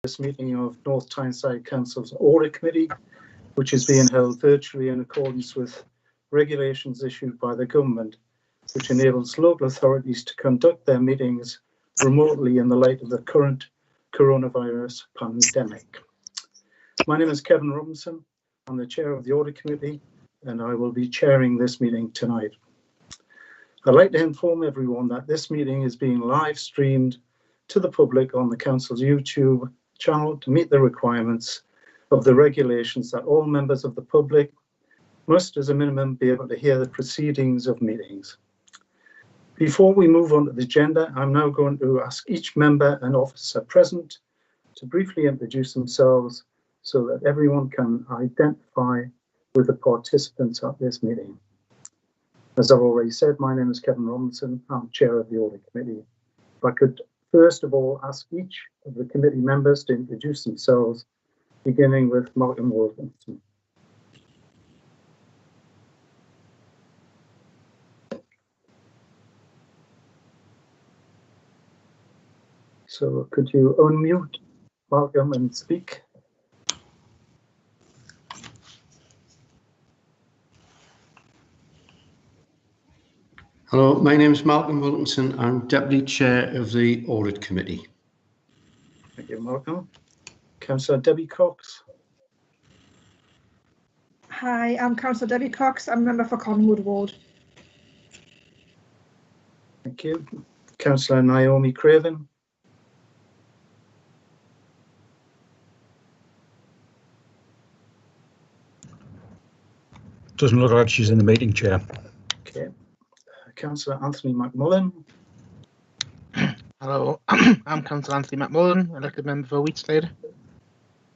this meeting of North Tyneside Council's Audit Committee, which is being held virtually in accordance with regulations issued by the government, which enables local authorities to conduct their meetings remotely in the light of the current coronavirus pandemic. My name is Kevin Robinson. I'm the chair of the Audit Committee, and I will be chairing this meeting tonight. I'd like to inform everyone that this meeting is being live streamed to the public on the Council's YouTube channel to meet the requirements of the regulations that all members of the public must, as a minimum, be able to hear the proceedings of meetings. Before we move on to the agenda, I'm now going to ask each member and officer present to briefly introduce themselves so that everyone can identify with the participants at this meeting. As I've already said, my name is Kevin Robinson. I'm chair of the Audit Committee. If I could first of all ask each of the committee members to introduce themselves, beginning with Malcolm Wilkinson. So could you unmute Malcolm and speak? Hello, my name is Malcolm Wilkinson. I'm Deputy Chair of the Audit Committee. Thank you, Malcolm. Councillor Debbie Cox. Hi, I'm Councillor Debbie Cox. I'm a member for Collingwood Ward. Thank you. Councillor Naomi Craven. Doesn't look like she's in the meeting, Chair. Okay. Councillor Anthony McMullen. Hello, I'm Councillor Anthony McMullen, elected member for Wheatstead.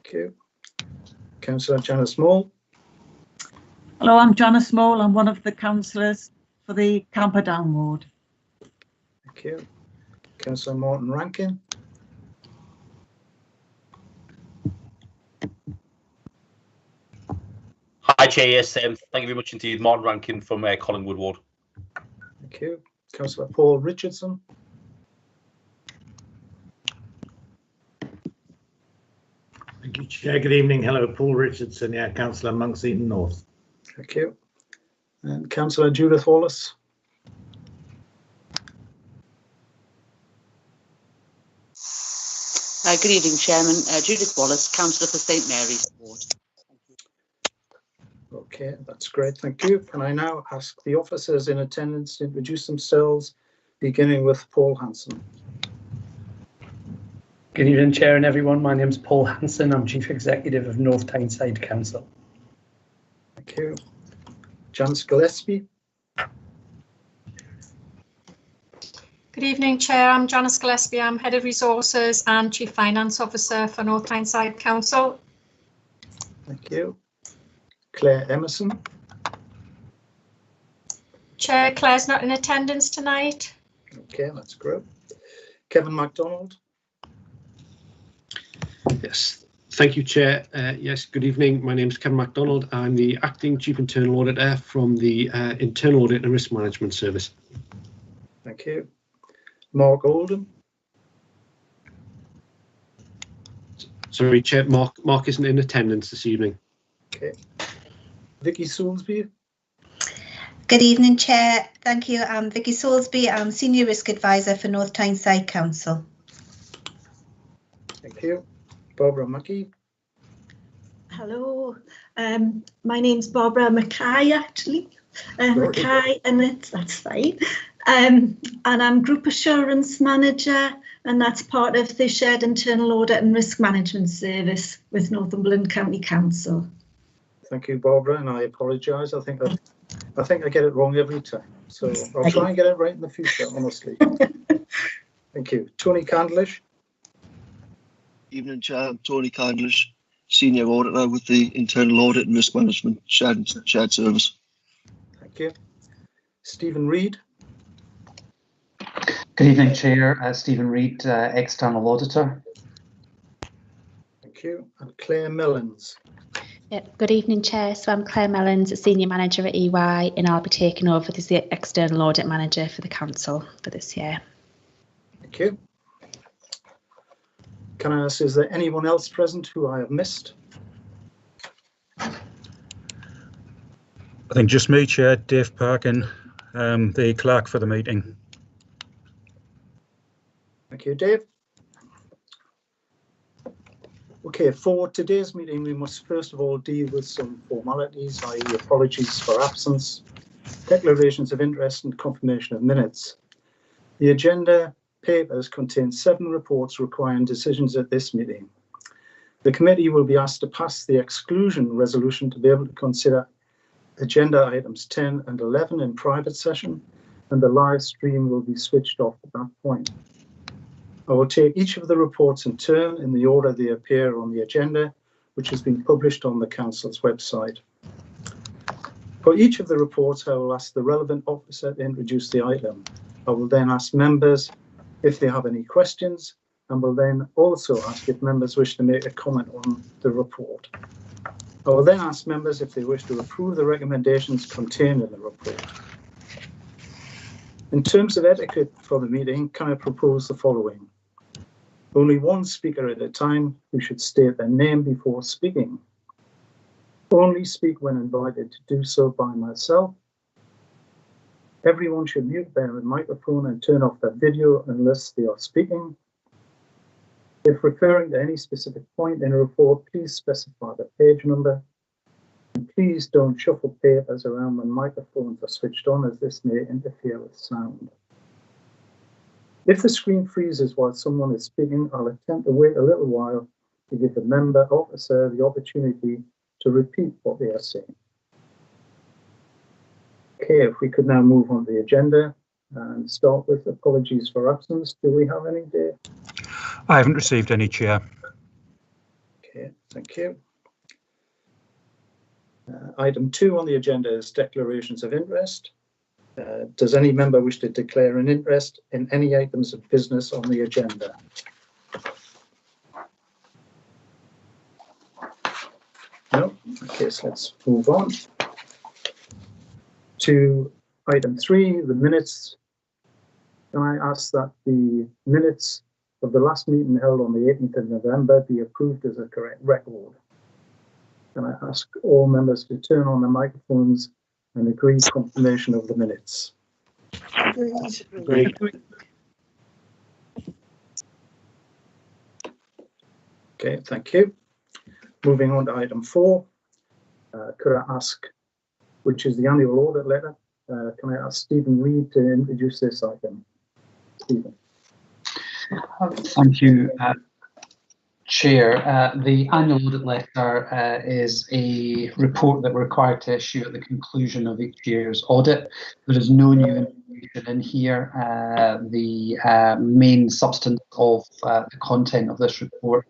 Thank you. Councillor Janice Small. Hello, I'm Janice Small. I'm one of the councillors for the Camperdown ward. Thank you. Councillor Martin Rankin. Hi, Chair. Yes, thank you very much indeed. Martin Rankin from Collingwood Ward. Thank you. Councillor Paul Richardson. Thank you, Chair. Good evening. Hello, Paul Richardson, yeah, Councillor Monks Eaton North. Thank you. And Councillor Judith Wallace. Good evening, Chairman. Judith Wallace, Councillor for St Mary's Ward. Okay, that's great. Thank you. Can I now ask the officers in attendance to introduce themselves, beginning with Paul Hanson. Good evening, Chair and everyone. My name is Paul Hanson. I'm Chief Executive of North Tyneside Council. Thank you. Janice Gillespie. Good evening, Chair. I'm Janice Gillespie. I'm Head of Resources and Chief Finance Officer for North Tyneside Council. Thank you. Claire Emerson. Chair, Claire's not in attendance tonight. Okay, that's great. Kevin MacDonald. Yes, thank you, Chair. Yes, good evening. My name is Kevin MacDonald. I'm the Acting Chief Internal Auditor from the Internal Audit and Risk Management Service. Thank you. Mark Oldham. Sorry, Chair, Mark isn't in attendance this evening. Okay. Vicky Soulsby. Good evening, Chair. Thank you. I'm Vicky Soulsby. I'm Senior Risk Advisor for North Tyneside Council. Thank you. Barbara Mackey. Hello. My name's Barbara Mackay, actually. Mackay, and that's fine. And I'm Group Assurance Manager, and that's part of the Shared Internal Audit and Risk Management Service with Northumberland County Council. Thank you, Barbara, and I apologise. I think I get it wrong every time, so I'll try and get it right in the future, honestly. Thank you. Tony Candlish. Evening, Chair. I'm Tony Candlish, Senior Auditor with the Internal Audit and Risk Management Shared Service. Thank you. Stephen Reid. Good evening, Chair. Stephen Reid, External Auditor. Thank you. And Claire Mellons. Yep. Good evening, Chair. So I'm Claire Mellons, a Senior Manager at EY, and I'll be taking over as the External Audit Manager for the Council for this year. Thank you. Can I ask, is there anyone else present who I have missed? I think just me, Chair, Dave Parkin, the clerk for the meeting. Thank you, Dave. Okay, for today's meeting, we must first of all deal with some formalities, i.e. apologies for absence, declarations of interest and confirmation of minutes. The agenda papers contain 7 reports requiring decisions at this meeting. The committee will be asked to pass the exclusion resolution to be able to consider agenda items 10 and 11 in private session, and the live stream will be switched off at that point. I will take each of the reports in turn in the order they appear on the agenda, which has been published on the Council's website. For each of the reports, I will ask the relevant officer to introduce the item. I will then ask members if they have any questions, and will then also ask if members wish to make a comment on the report. I will then ask members if they wish to approve the recommendations contained in the report. In terms of etiquette for the meeting, can I propose the following? Only one speaker at a time who should state their name before speaking. Only speak when invited to do so by myself. Everyone should mute their microphone and turn off their video unless they are speaking. If referring to any specific point in a report, please specify the page number. And please don't shuffle papers around when microphones are switched on, as this may interfere with sound. If the screen freezes while someone is speaking, I'll attempt to wait a little while to give the member officer the opportunity to repeat what they are saying. Okay, if we could now move on to the agenda and start with apologies for absence. Do we have any, Dave? I haven't received any, Chair. Okay, thank you. Item 2 on the agenda is declarations of interest. Does any member wish to declare an interest in any items of business on the agenda? No? Okay, so let's move on to item 3, the minutes. Can I ask that the minutes of the last meeting held on the 18th of November be approved as a correct record? Can I ask all members to turn on their microphones and agree confirmation of the minutes? Agreed. Okay, thank you. Moving on to item 4, could I ask, which is the annual audit letter, can I ask Stephen Reid to introduce this item? Stephen. Thank you, Chair. The annual audit letter is a report that we're required to issue at the conclusion of each year's audit. There is no new information in here. The main substance of the content of this report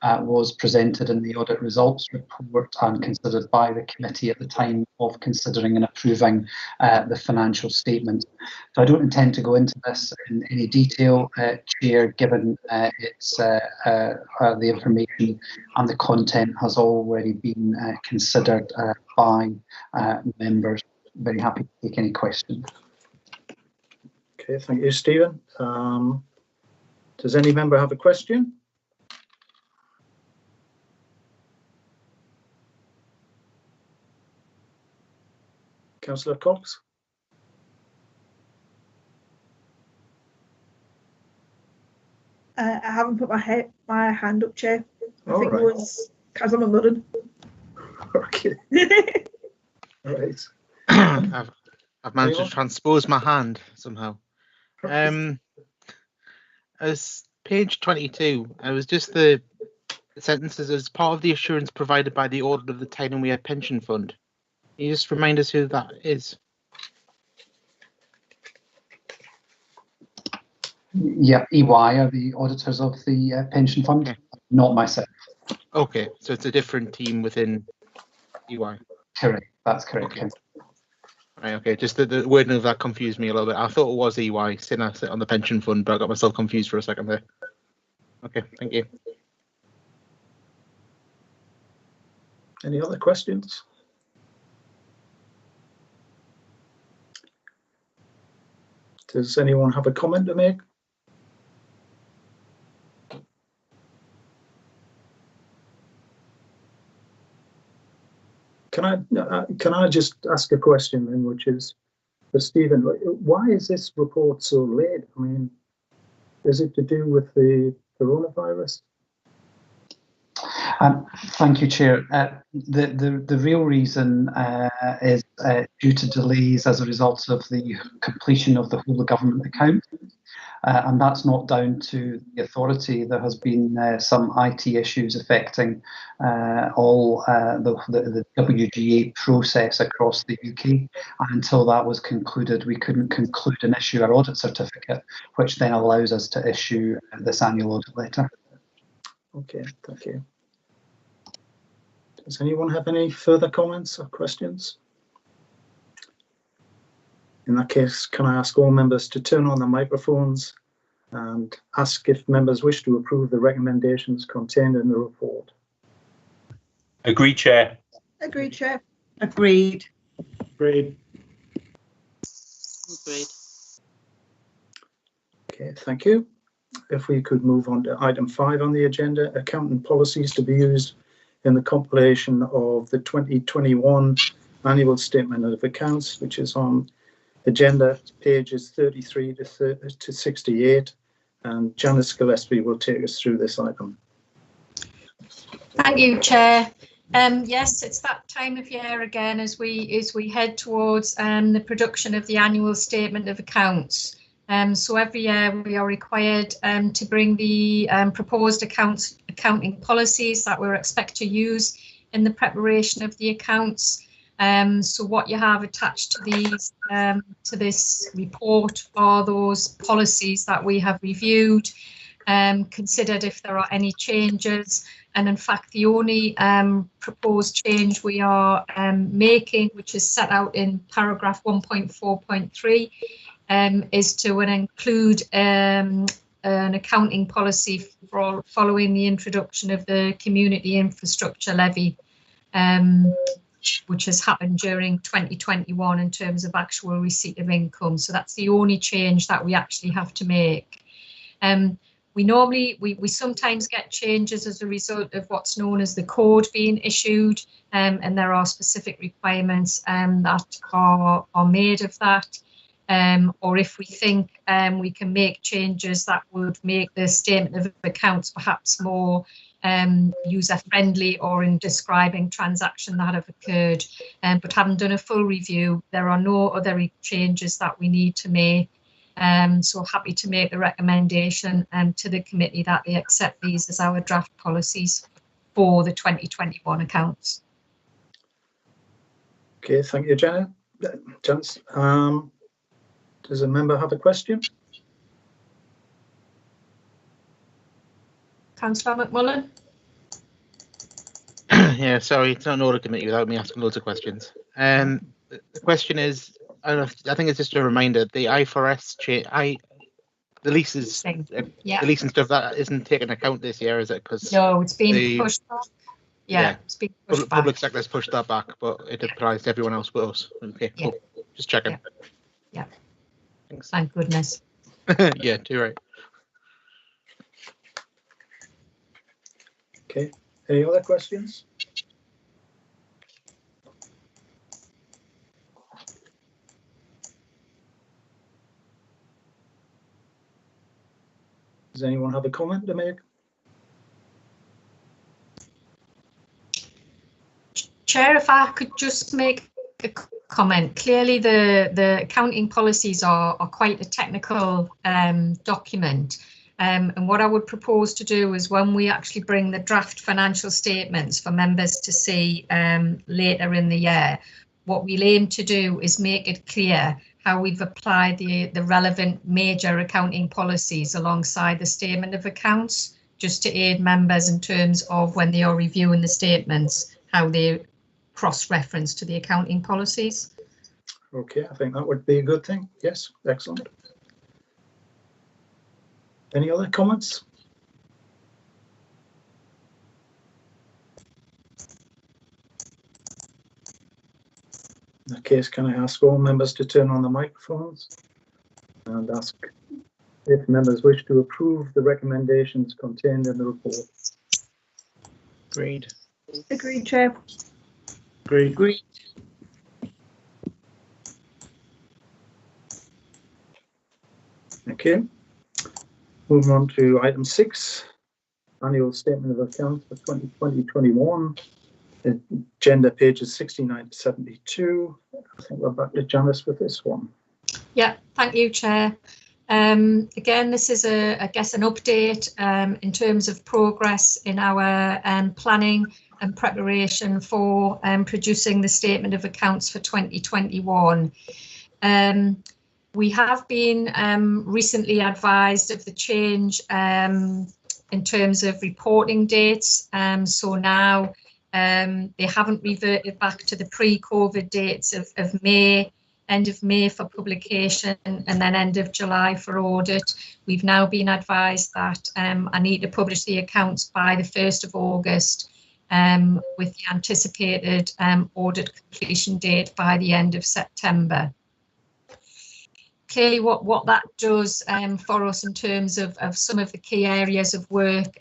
was presented in the audit results report and considered by the committee at the time of considering and approving the financial statement. So I don't intend to go into this in any detail, Chair, given it's the information and the content has already been considered by members. Very happy to take any questions. Okay, thank you, Stephen. Does any member have a question? Councillor Cox? I haven't put my hand up, Chair. I think right. it was Councillor McMullen. Okay. All right. I've managed to transpose my hand somehow. As page 22, I was just the sentences as part of the assurance provided by the audit of the Tyne and Wear Pension Fund. Can you just remind us who that is? Yeah, EY are the auditors of the pension fund, okay. Not myself. Okay, so it's a different team within EY. Correct, that's correct. Okay. Right, okay, just the wording of that confused me a little bit. I thought it was EY, sitting on the pension fund, but I got myself confused for a second there. Okay, thank you. Any other questions? Does anyone have a comment to make? Can I just ask a question then, which is for Stephen? Why is this report so late? I mean, is it to do with the coronavirus? Thank you, Chair. The real reason is due to delays as a result of the completion of the whole of government account. And that's not down to the authority. There has been some IT issues affecting all the WGA process across the UK. And until that was concluded, we couldn't conclude and issue our audit certificate, which then allows us to issue this annual audit letter. Okay, thank you. Does anyone have any further comments or questions? In that case, can I ask all members to turn on their microphones and ask if members wish to approve the recommendations contained in the report? Agreed, Chair. Agreed, Chair. Agreed. Agreed. Agreed. Okay, thank you. If we could move on to item 5 on the agenda, accounting policies to be used in the compilation of the 2021 annual statement of accounts, which is on agenda pages 33 to 68, and Janice Gillespie will take us through this item. Thank you, Chair. Yes, it's that time of year again as we head towards the production of the annual statement of accounts. So every year we are required to bring the proposed accounting policies that we're expect to use in the preparation of the accounts. So what you have attached to these to this report are those policies that we have reviewed, considered if there are any changes, and in fact the only proposed change we are making, which is set out in paragraph 1.4.3, is to include an accounting policy for following the introduction of the community infrastructure levy, which has happened during 2021 in terms of actual receipt of income. So that's the only change that we actually have to make. We sometimes get changes as a result of what's known as the code being issued, and there are specific requirements that are made of that. Or if we think we can make changes that would make the statement of accounts perhaps more user-friendly or in describing transactions that have occurred. But having done a full review, there are no other changes that we need to make. So happy to make the recommendation to the committee that they accept these as our draft policies for the 2021 accounts. Okay, thank you, Janice. Does a member have a question? Councillor McMullen. Yeah, sorry, it's not an audit committee without me asking loads of questions. The question is, I think it's just a reminder, the IFRS the leases, yeah. the lease and stuff, that isn't taken account this year, is it? Because no, it's been pushed back. Yeah, it's been pushed back. Public sector's pushed that back, but it applies to everyone else but us. Okay, cool. Just checking. Yeah. Thanks. Thank goodness. Yeah, too right. Okay, any other questions? Does anyone have a comment to make? Chair, if I could just make a comment. Clearly, the accounting policies are quite a technical document. And what I would propose to do is when we actually bring the draft financial statements for members to see later in the year, what we'll aim to do is make it clear how we've applied the relevant major accounting policies alongside the statement of accounts, just to aid members in terms of when they are reviewing the statements, how they cross-reference to the accounting policies. Okay, I think that would be a good thing. Yes, excellent. Any other comments? In that case, can I ask all members to turn on the microphones and ask if members wish to approve the recommendations contained in the report? Agreed. Agreed, Chair. Agreed. Okay. Moving on to item 6, annual statement of accounts for 2020-21. Agenda pages 69 to 72. I think we're back to Janice with this one. Yeah, thank you, Chair. Again, this is I guess an update in terms of progress in our planning and preparation for producing the statement of accounts for 2021. We have been recently advised of the change in terms of reporting dates. So now they haven't reverted back to the pre-COVID dates of May, end of May for publication and then end of July for audit. We've now been advised that I need to publish the accounts by the 1st of August with the anticipated audit completion date by the end of September. Clearly what that does for us in terms of some of the key areas of work,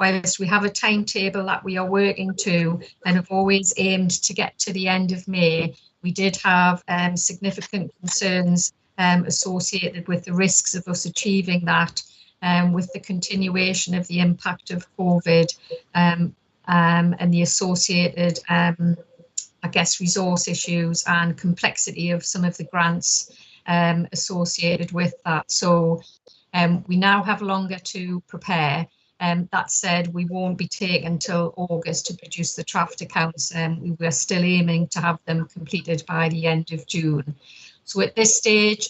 whilst we have a timetable that we are working to and have always aimed to get to the end of May, we did have significant concerns associated with the risks of us achieving that with the continuation of the impact of COVID and the associated, I guess, resource issues and complexity of some of the grants associated with that. So we now have longer to prepare. That said, we won't be taking until August to produce the draft accounts. We're still aiming to have them completed by the end of June. So at this stage,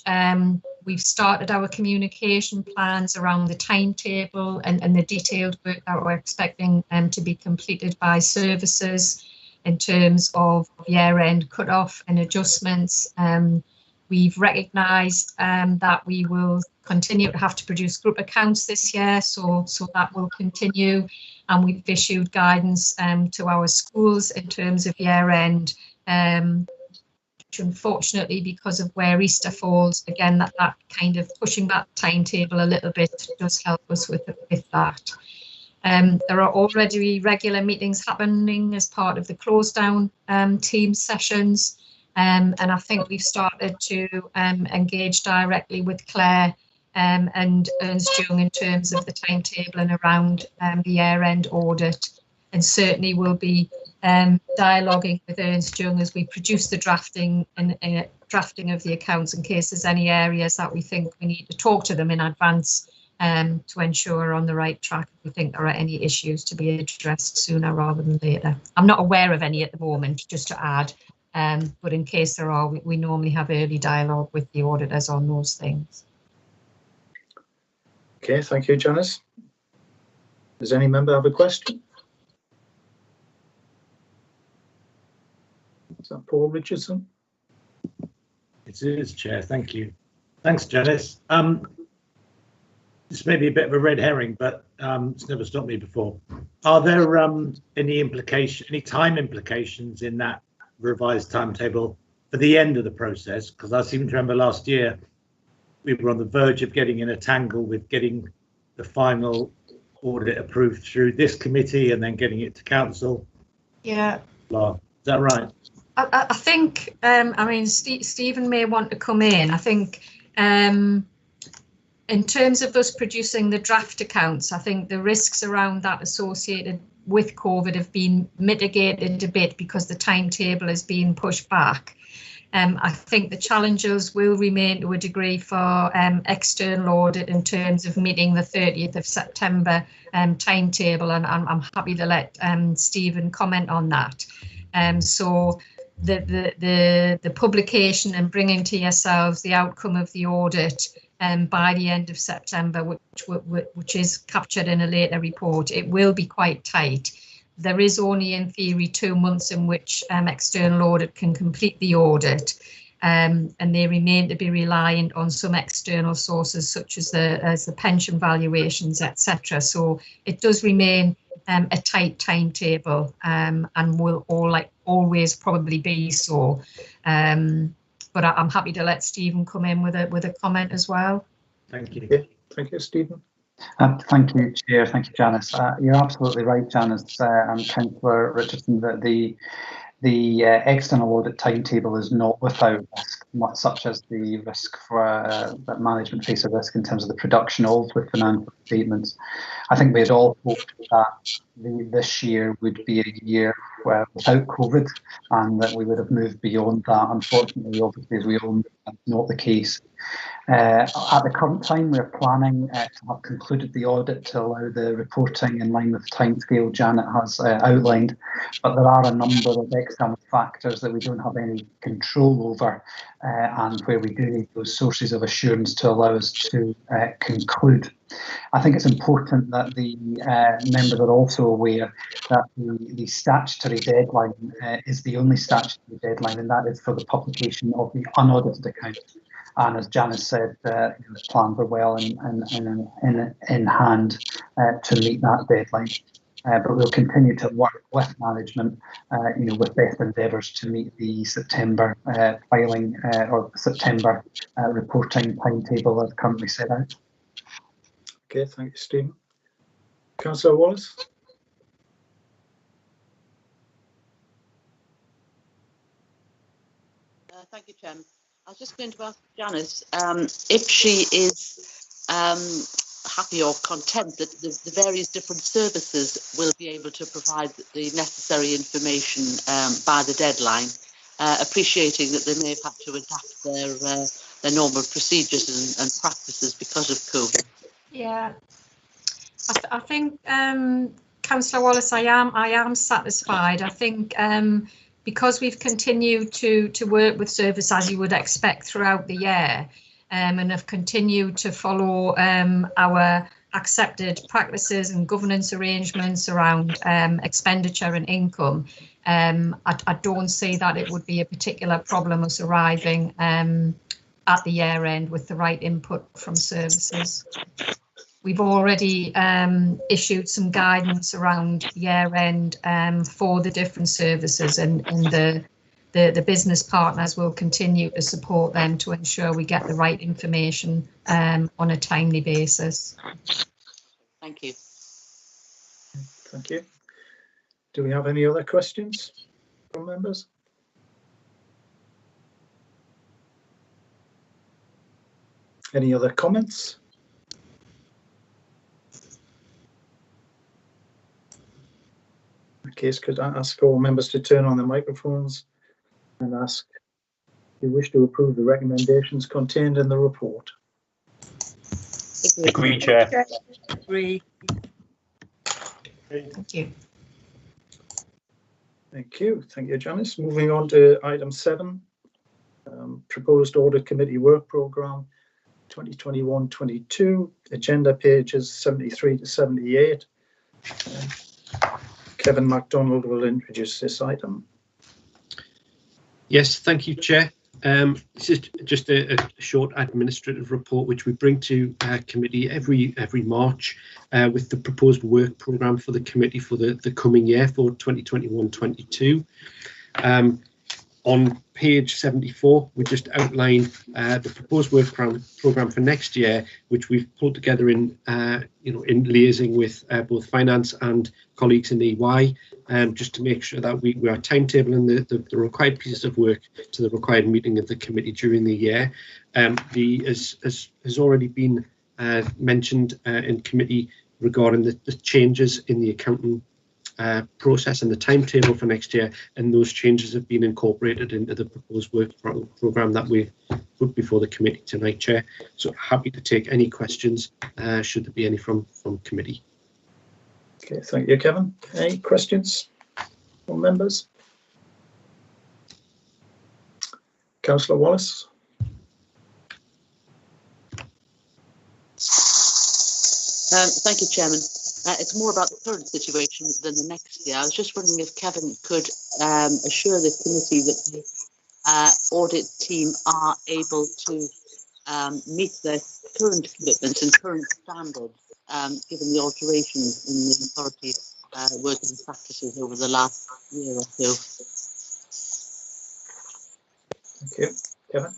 we've started our communication plans around the timetable and the detailed work that we're expecting to be completed by services in terms of year-end cut-off and adjustments. We've recognised that we will continue to have to produce group accounts this year, so that will continue. And we've issued guidance to our schools in terms of year-end, which unfortunately, because of where Easter falls, again, that kind of pushing that timetable a little bit does help us with that. There are already regular meetings happening as part of the close down team sessions. And I think we've started to engage directly with Claire and Ernst Young in terms of the timetable and around the year-end audit. And certainly we'll be dialoguing with Ernst Young as we produce the drafting and drafting of the accounts in case there's any areas that we think we need to talk to them in advance to ensure we're on the right track if we think there are any issues to be addressed sooner rather than later. I'm not aware of any at the moment, just to add. But in case there are, we normally have early dialogue with the auditors on those things. Okay, thank you, Janice. Does any member have a question? Is that Paul Richardson? It is, Chair. Thank you. Thanks, Janice. This may be a bit of a red herring, but it's never stopped me before. Are there any time implications in that revised timetable for the end of the process? Because I seem to remember last year we were on the verge of getting in a tangle with getting the final audit approved through this committee and then getting it to council. Yeah. Is that right? I think, I mean, Stephen may want to come in. I think in terms of us producing the draft accounts, I think the risks around that associated with COVID have been mitigated a bit because the timetable has been pushed back. I think the challenges will remain to a degree for external audit in terms of meeting the 30th of September timetable, and I'm happy to let Stephen comment on that. So the publication and bringing to yourselves the outcome of the audit by the end of September, which is captured in a later report, it will be quite tight. There is only in theory 2 months in which external audit can complete the audit, and they remain to be reliant on some external sources such as the pension valuations, etc. So it does remain a tight timetable, and will always probably be so. But I'm happy to let Stephen come in with a comment as well. Thank you. Yeah, thank you, Stephen. Thank you, Chair. Thank you, Janice. You're absolutely right, Janice and Councillor Richardson, that the The external audit timetable is not without risk, such as the risk for that management face a risk in terms of the production of the financial statements. I think we had all hoped that this year would be a year without COVID, and that we would have moved beyond that. Unfortunately, obviously, as we all know, that's not the case. At the current time, we're planning to have concluded the audit to allow the reporting in line with the timescale Janet has outlined, but there are a number of external factors that we don't have any control over, and where we do need those sources of assurance to allow us to conclude. I think it's important that the members are also aware that the statutory deadline is the only statutory deadline, and that is for the publication of the unaudited accounts. And as Janice said, the plans are well in hand to meet that deadline. But we'll continue to work with management, with best endeavours to meet the September filing or September reporting timetable as currently set out. Okay, thank you, Stephen. Councillor Wallace. Thank you, Chairman. I was just going to ask Janice if she is happy or content that the various different services will be able to provide the necessary information by the deadline, appreciating that they may have had to adapt their normal procedures and practices because of COVID. Yeah, I think Councillor Wallace, I am satisfied. I think because we've continued to work with service as you would expect throughout the year, and have continued to follow our accepted practices and governance arrangements around expenditure and income, I don't see that it would be a particular problem us arriving at the year end with the right input from services. We've already issued some guidance around year end for the different services, and the business partners will continue to support them to ensure we get the right information on a timely basis. Thank you. Thank you. Do we have any other questions from members? Any other comments? In case, could I ask all members to turn on the microphones and ask if you wish to approve the recommendations contained in the report? Agree, Chair. Agree. Thank you. Thank you. Thank you, Janice. Moving on to item 7, proposed audit committee work programme 2021-22, agenda pages 73 to 78. Kevin MacDonald will introduce this item. Yes, thank you, Chair. This is just a short administrative report which we bring to committee every March with the proposed work programme for the committee for the coming year for 2021-22. On page 74, we just outline the proposed work programme for next year, which we've pulled together in in liaising with both finance and colleagues in EY, just to make sure that we are timetabling the required pieces of work to the required meeting of the committee during the year. As has already been mentioned in committee regarding the changes in the accounting process and the timetable for next year, and those changes have been incorporated into the proposed work programme that we put before the committee tonight, Chair. So happy to take any questions should there be any from committee. Okay, thank you, Kevin. Any questions from members? Councillor Wallace. Thank you, Chairman. It's more about the current situation than the next year. I was just wondering if Kevin could assure the committee that the audit team are able to meet their current commitments and current standards, given the alterations in the authority working practices over the last year or so. Thank you. Kevin?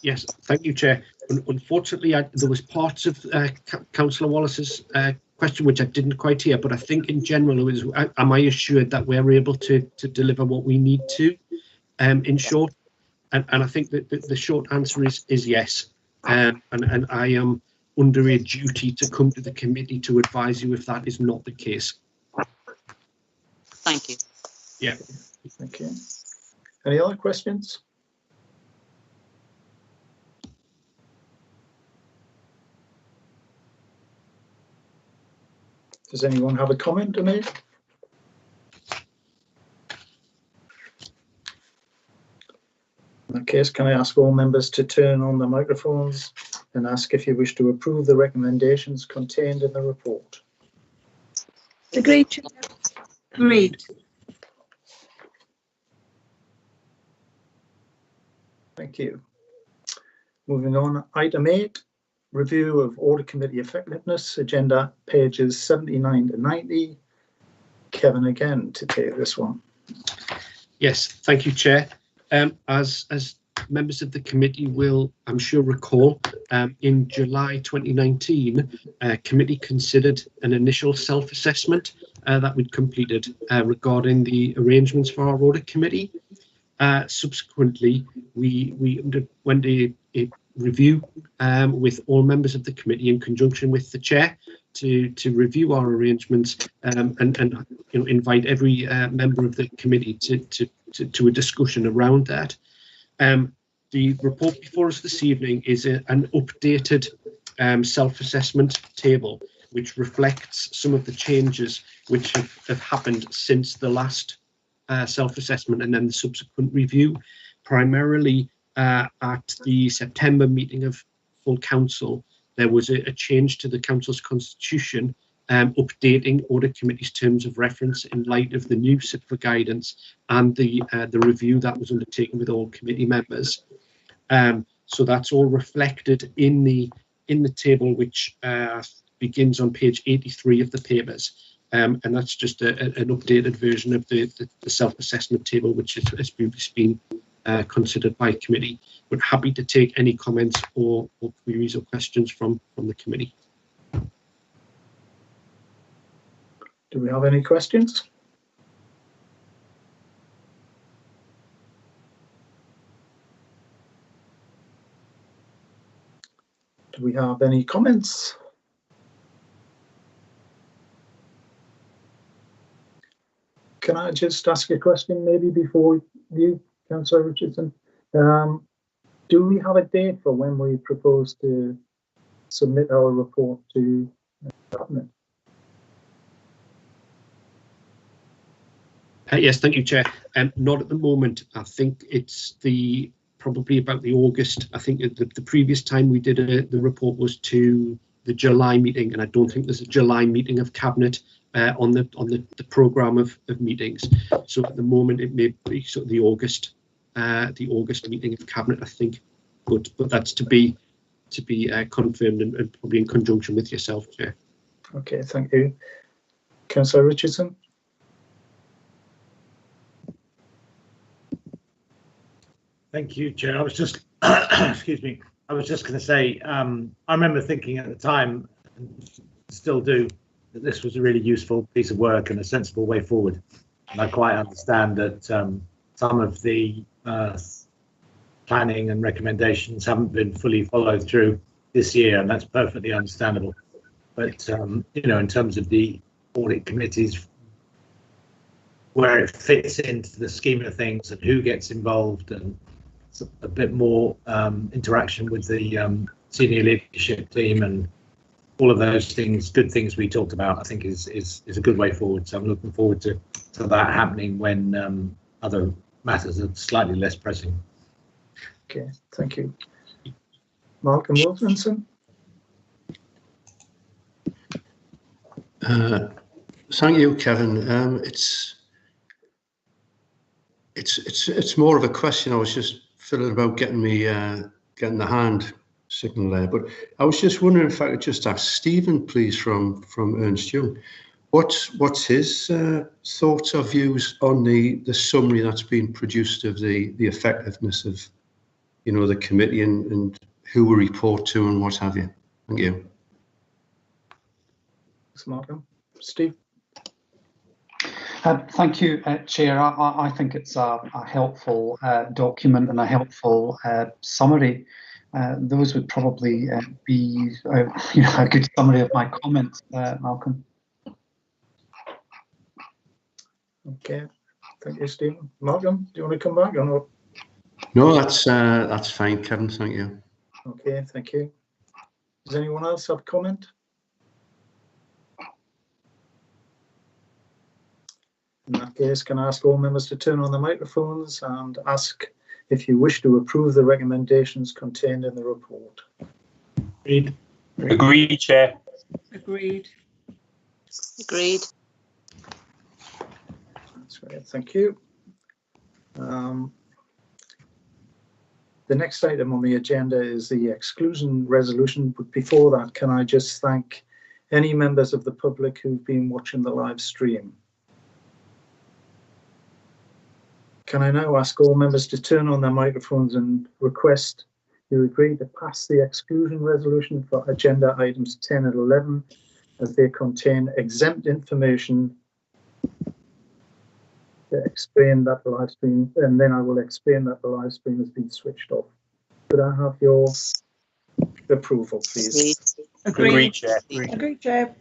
Yes, thank you, Chair. Unfortunately, there was parts of Councillor Wallace's question which I didn't quite hear, but I think in general it was, am I assured that we're able to deliver what we need to, in short? And I think that the short answer is yes. And I am under a duty to come to the committee to advise you if that is not the case. Thank you. Yeah. Thank you. Any other questions? Does anyone have a comment to make? In that case, can I ask all members to turn on the microphones and ask if you wish to approve the recommendations contained in the report? Agreed, Chair. Agreed. Thank you. Moving on, item 8, review of Audit Committee effectiveness, agenda pages 79 to 90. Kevin again to take this one. Yes, thank you, Chair. As members of the committee will, I'm sure, recall, in July 2019, committee considered an initial self-assessment that we'd completed regarding the arrangements for our audit committee. Subsequently, we underwent a review with all members of the committee in conjunction with the chair to review our arrangements and invite every member of the committee to a discussion around that. The report before us this evening is an updated self-assessment table which reflects some of the changes which have happened since the last self-assessment and then the subsequent review. Primarily at the September meeting of full council, there was a change to the council's constitution, updating audit committee's terms of reference in light of the new CIPFA guidance and the review that was undertaken with all committee members. So that's all reflected in the table, which begins on page 83 of the papers. And that's just an updated version of the self-assessment table, which has previously been considered by committee. But happy to take any comments or queries or questions from the committee. Do we have any questions? Do we have any comments? Can I just ask a question maybe before you, Councillor Richardson? Do we have a date for when we propose to submit our report to Cabinet? Yes, thank you, Chair. Not at the moment. I think it's probably about the August. I think the previous time we did the report was to the July meeting, and I don't think there's a July meeting of Cabinet on the programme of meetings. So at the moment it may be sort of the August meeting of Cabinet, I think, but that's to be confirmed and probably in conjunction with yourself, Chair. Okay, thank you. Councillor Richardson. Thank you, Chair. I was just, excuse me, I was just going to say, I remember thinking at the time, and still do, that this was a really useful piece of work and a sensible way forward. And I quite understand that some of the planning and recommendations haven't been fully followed through this year, and that's perfectly understandable. But, you know, in terms of the audit committees, where it fits into the scheme of things and who gets involved, and a bit more interaction with the senior leadership team and all of those things, good things we talked about, I think is a good way forward. So I'm looking forward to that happening when other matters are slightly less pressing. Okay, thank you. Malcolm Wilkinson. Thank you, Kevin. It's more of a question. I was just fiddling about getting the hand signal there, but I was just wondering if I could just ask Stephen, please, from Ernst Young, what's his thoughts or views on the summary that's been produced of the effectiveness of, you know, the committee and who we report to and what have you. Thank you. Thanks, Malcolm. Steve? Thank you, Chair. I think it's a helpful document and a helpful summary. Those would probably be a good summary of my comments, Malcolm. Okay, thank you, Stephen. Malcolm, do you want to come back or not? No, that's fine, Kevin. Thank you. Okay, thank you. Does anyone else have a comment? In that case, can I ask all members to turn on the microphones and ask if you wish to approve the recommendations contained in the report? Agreed. Agreed, Chair. Agreed. Agreed. That's great, thank you. The next item on the agenda is the exclusion resolution, but before that, can I just thank any members of the public who've been watching the live stream. Can I now ask all members to turn on their microphones and request you agree to pass the exclusion resolution for agenda items 10 and 11 as they contain exempt information to explain that the live stream, and then I will explain that the live stream has been switched off. Could I have your approval, please? Agreed. Agreed, Chair. Agreed, Chair.